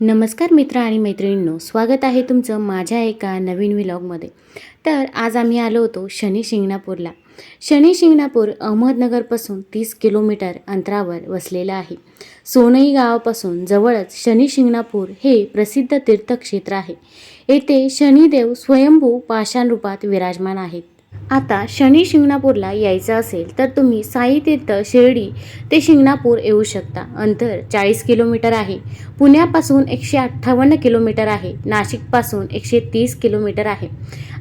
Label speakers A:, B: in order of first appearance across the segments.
A: नमस्कार मित्र आणि मैत्रिणींनो, स्वागत आहे तुमचं माझ्या एका नवीन व्लॉगमध्ये. तर आज आम्ही आलो होतो शनी शिंगणापूरला. शनी शिंगणापूर अहमदनगरपासून 30 किलोमीटर अंतरावर वसलेलं आहे. सोनई गावापासून जवळच शनी शिंगणापूर हे प्रसिद्ध तीर्थक्षेत्र आहे. येथे शनिदेव स्वयंभू पाषाण रूपात विराजमान आहेत. आता शनी शिंगणापूरला यायचं असेल तर तुम्ही साई तीर्थ शिर्डी ते शिंगणापूर येऊ शकता. अंतर 40 किलोमीटर आहे. पुण्यापासून 158 किलोमीटर आहे. नाशिकपासून 130 किलोमीटर आहे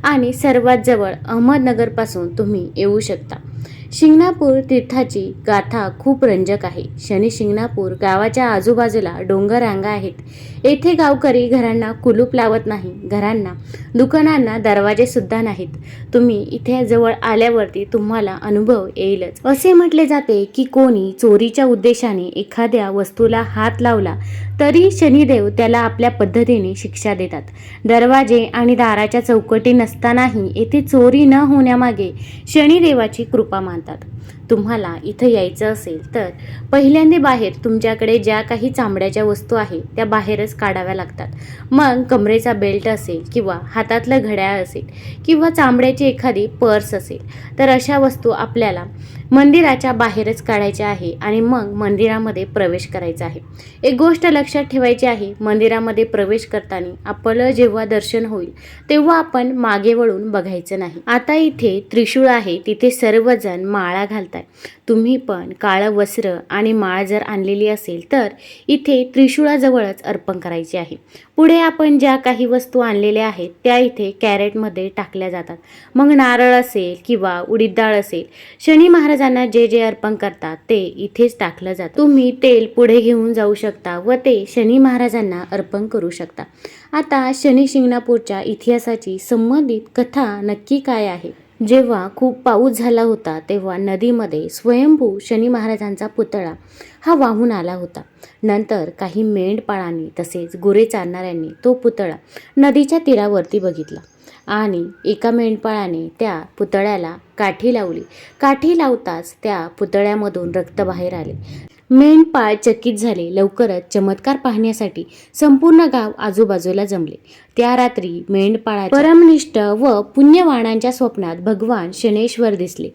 A: आणि सर्वात जवळ अहमदनगरपासून तुम्ही येऊ शकता. शिंगणापूर तीर्थाची गाथा खूप रंजक आहे. शनी शिंगणापूर गावाच्या आजूबाजूला डोंगर रांगा आहेत. येथे गावकरी घरांना कुलूप लावत नाही. घरांना, दुकानांना दरवाजे सुद्धा नाहीत. तुम्ही इथे जवळ आल्यावरती तुम्हाला अनुभव येईलच. असे म्हटले जाते की कोणी चोरीच्या उद्देशाने एखाद्या वस्तूला हात लावला तरी शनिदेव त्याला आपल्या पद्धतीने शिक्षा देतात. दरवाजे आणि दाराच्या चौकटी नसतानाही येथे चोरी न होण्यामागे शनिदेवाची कृपा मानतात. तुम्हाला इथं यायचं असेल तर पहिल्यांदा बाहेर तुमच्याकडे ज्या काही चामड्याच्या वस्तू आहे त्या बाहेरच काढाव्या लागतात. मग कमरेचा बेल्ट असेल किंवा हातातलं घड्याळ असेल किंवा चामड्याची एखादी पर्स असेल तर अशा वस्तू आपल्याला मंदिराच्या बाहेरच काढायच्या आहे आणि मग मंदिरामध्ये प्रवेश करायचा आहे. एक गोष्ट लक्षात ठेवायची आहे, मंदिरामध्ये प्रवेश करताना आपलं जेव्हा दर्शन होईल तेव्हा आपण मागे वळून बघायचं नाही. आता इथे त्रिशूळ आहे, तिथे सर्वजण माळा घालताय. तुम्ही पण काळं वस्त्र आणि माळ जर आणलेली असेल तर इथे त्रिशूळाजवळच अर्पण करायची आहे. पुढे आपण ज्या काही वस्तू आणलेल्या आहेत त्या इथे कॅरेटमध्ये टाकल्या जातात. मग नारळ असेल किंवा उडीद डाळ असेल, शनी महाराजांना जे जे अर्पण करतात ते इथेच टाकलं जातं. तुम्ही तेल पुढे घेऊन जाऊ शकता व ते शनी महाराजांना अर्पण करू शकता. आता शनी शिंगणापूरच्या इतिहासाची संबंधित कथा नक्की काय आहे? जेव्हा खूप पाऊस झाला होता तेव्हा नदीमध्ये स्वयंभू शनी महाराजांचा पुतळा हा वाहून आला होता. नंतर काही मेंढपाळांनी तसेच गुरे चारणाऱ्यांनी तो पुतळा नदीच्या तीरावरती बघितला आणि एका मेंढपाळाने त्या पुतळ्याला काठी लावली. काठी लावताच त्या पुतळ्यामधून रक्त बाहेर आले. मेंढपाळ चकित झाले. लवकरच चमत्कार पाहण्यासाठी संपूर्ण गाव आजूबाजूला जमले. त्या रात्री मेंढपाळाच्या परमनिष्ठ व पुण्यवाणांच्या स्वप्नात भगवान शनेश्वर दिसले.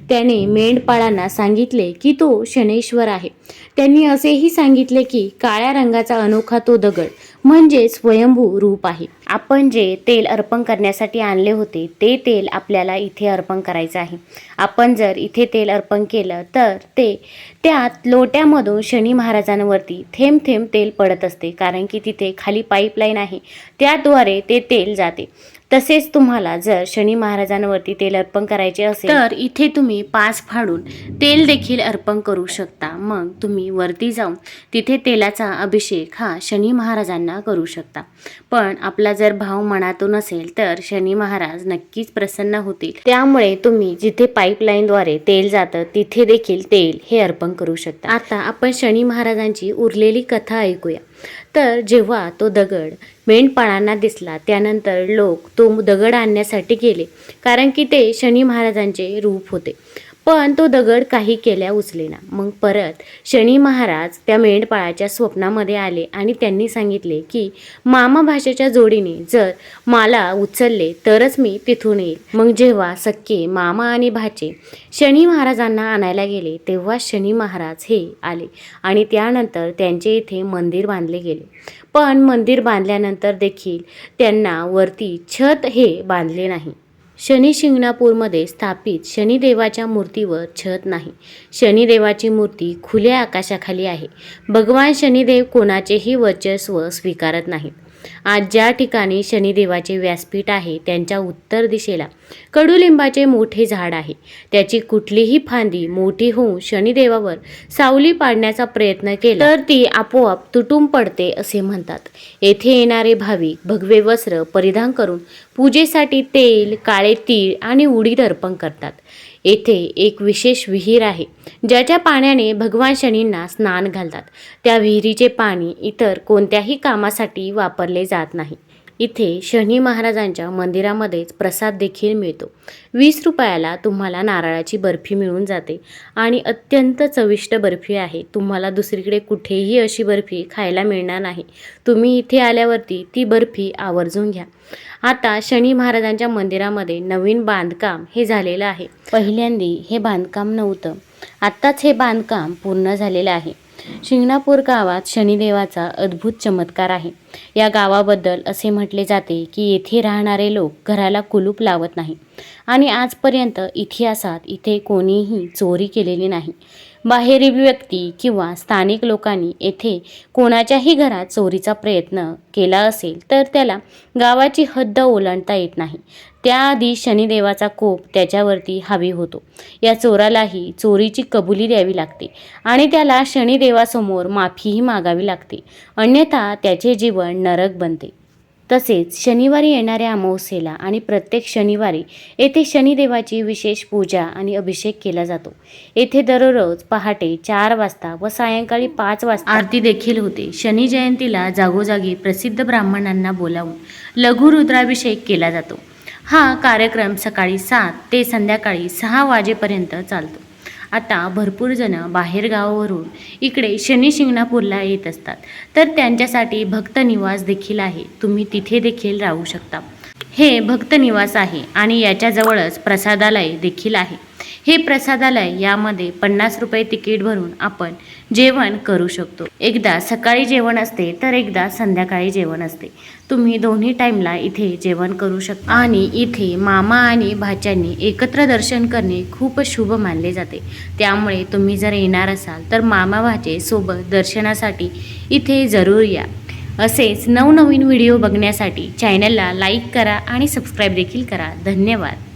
A: त्याने मेंढपाळांना सांगितले की तो शनेश्वर आहे. त्यांनी असेही सांगितले की काळ्या रंगाचा अनोखा तो दगड म्हणजे स्वयंभू रूप आहे. आपण जे तेल अर्पण करण्यासाठी आणले होते ते तेल आपल्याला इथे अर्पण करायचं आहे. आपण जर इथे तेल अर्पण केलं तर ते त्यात लोट्यामधून शनी महाराजांवरती थेंब थेंब तेल पडत असते, कारण की तिथे खाली पाईपलाईन आहे, त्याद्वारे ते तेल जाते. तसेच तुम्हाला जर शनी महाराजांवरती तेल अर्पण करायचे असेल तर इथे तुम्ही पास फाडून तेल देखील अर्पण करू शकता. मग तुम्ही वरती जाऊन तिथे तेलाचा अभिषेक हा शनी महाराजांना करू शकता. पण आपला जर भाव मनातून असेल तर शनी महाराज नक्कीच प्रसन्न होतील. त्यामुळे तुम्ही जिथे पाईपलाईनद्वारे तेल जातं तिथे देखील तेल हे अर्पण करू शकता. आता आपण शनी महाराजांची उरलेली कथा ऐकूया. तर जेव्हा तो दगड मेंढपाळांना दिसला त्यानंतर लोक तो दगड आणण्यासाठी गेले, कारण की ते शनी महाराजांचे रूप होते. पण तो दगड काही केल्या उचलेना. मग परत शनी महाराज त्या मेंढपाळाच्या स्वप्नामध्ये आले आणि त्यांनी सांगितले की मामा भाषेच्या जोडीने जर मला उचलले तरच मी तिथून येईल. मग जेव्हा सख्खे मामा आणि भाचे शनी महाराजांना आणायला गेले तेव्हा शनी महाराज हे आले आणि त्यानंतर त्यांचे इथे मंदिर बांधले गेले. पण मंदिर बांधल्यानंतर देखील त्यांना वरती छत हे बांधले नाही. शनी शिंगणापूरमध्ये स्थापित शनिदेवाच्या मूर्तीवर छत नाही. शनिदेवाची मूर्ती खुल्या आकाशाखाली आहे. भगवान शनिदेव कोणाचेही वर्चस्व स्वीकारत नाहीत. आज ज्या ठिकाणी शनिदेवाचे व्यासपीठ आहे त्यांच्या उत्तर दिशेला कडुलिंबाचे मोठे झाड आहे. त्याची कुठलीही फांदी मोठी होऊन शनिदेवावर सावली पाडण्याचा प्रयत्न केला तर ती आपोआप तुटून पडते असे म्हणतात. येथे येणारे भाविक भगवे वस्त्र परिधान करून पूजेसाठी तेल, काळे तीळ आणि उडीद अर्पण करतात. येथे एक विशेष विहीर आहे ज्याच्या पाण्याने भगवान शनींना स्नान घालतात. त्या विहिरीचे पाणी इतर कोणत्याही कामासाठी वापरले जात नाही. इथे शनी महाराजांच्या मंदिरामध्येच प्रसाद देखील मिळतो. 20 रुपयाला तुम्हाला नारळाची बर्फी मिळून जाते आणि अत्यंत चविष्ट बर्फी आहे. तुम्हाला दुसरीकडे कुठेही अशी बर्फी खायला मिळणार नाही. तुम्ही इथे आल्यावरती ती बर्फी आवर्जून घ्या. आता शनी महाराजांच्या मंदिरामध्ये नवीन बांधकाम हे झालेलं आहे. पहिल्यांदी हे बांधकाम नव्हतं, आत्ताच हे बांधकाम पूर्ण झालेलं आहे. शिंगणापूर गावात शनिदेवाचा अद्भुत चमत्कार आहे. या गावाबद्दल असे म्हटले जाते की येथे राहणारे लोक घराला कुलूप लावत नाही आणि आजपर्यंत इतिहासात इथे कोणीही चोरी केलेली नाही. बाहेरील व्यक्ती किंवा स्थानिक लोकांनी येथे कोणाच्याही घरात चोरीचा प्रयत्न केला असेल तर त्याला गावाची हद्द ओलांडता येत नाही. त्याआधी शनिदेवाचा कोप त्याच्यावरती हावी होतो. या चोरालाही चोरीची कबुली द्यावी लागते आणि त्याला शनिदेवासमोर माफीही मागावी लागते, अन्यथा त्याचे जीवन नरक बनते. तसेच शनिवारी येणाऱ्या अमावस्येला आणि प्रत्येक शनिवारी येथे शनिदेवाची विशेष पूजा आणि अभिषेक केला जातो. येथे दररोज पहाटे 4 वाजता व सायंकाळी 5 वाजता आरती देखील होते. शनी जयंतीला जागोजागी प्रसिद्ध ब्राह्मणांना बोलावून लघु रुद्राभिषेक केला जातो. हा कार्यक्रम सकाळी 7 ते संध्याकाळी 6 वाजेपर्यंत चालतो. आता भरपूर जण बाहेर गावावरून इकडे शनी शिंगणापूरला येत असतात, तर त्यांच्यासाठी भक्त निवास देखील आहे. तुम्ही तिथे देखील राहू शकता. हे भक्त निवास आहे आणि याच्याजवळच प्रसादालय देखील आहे. हे प्रसादालय यामध्ये 50 रुपये तिकीट भरून आपण जेवण करू शकतो. एकदा सकाळी जेवण असते तर एकदा संध्याकाळी जेवण असते. तुम्ही दोन्ही टाईमला इथे जेवण करू शकता आणि इथे मामा आणि भाच्यांनी एकत्र दर्शन करणे खूप शुभ मानले जाते. त्यामुळे तुम्ही जर येणार असाल तर मामा भाचे सोबत दर्शनासाठी इथे जरूर या. असेच नवनवीन व्हिडिओ बघण्यासाठी चॅनलला लाईक करा आणि सबस्क्राईब देखील करा. धन्यवाद.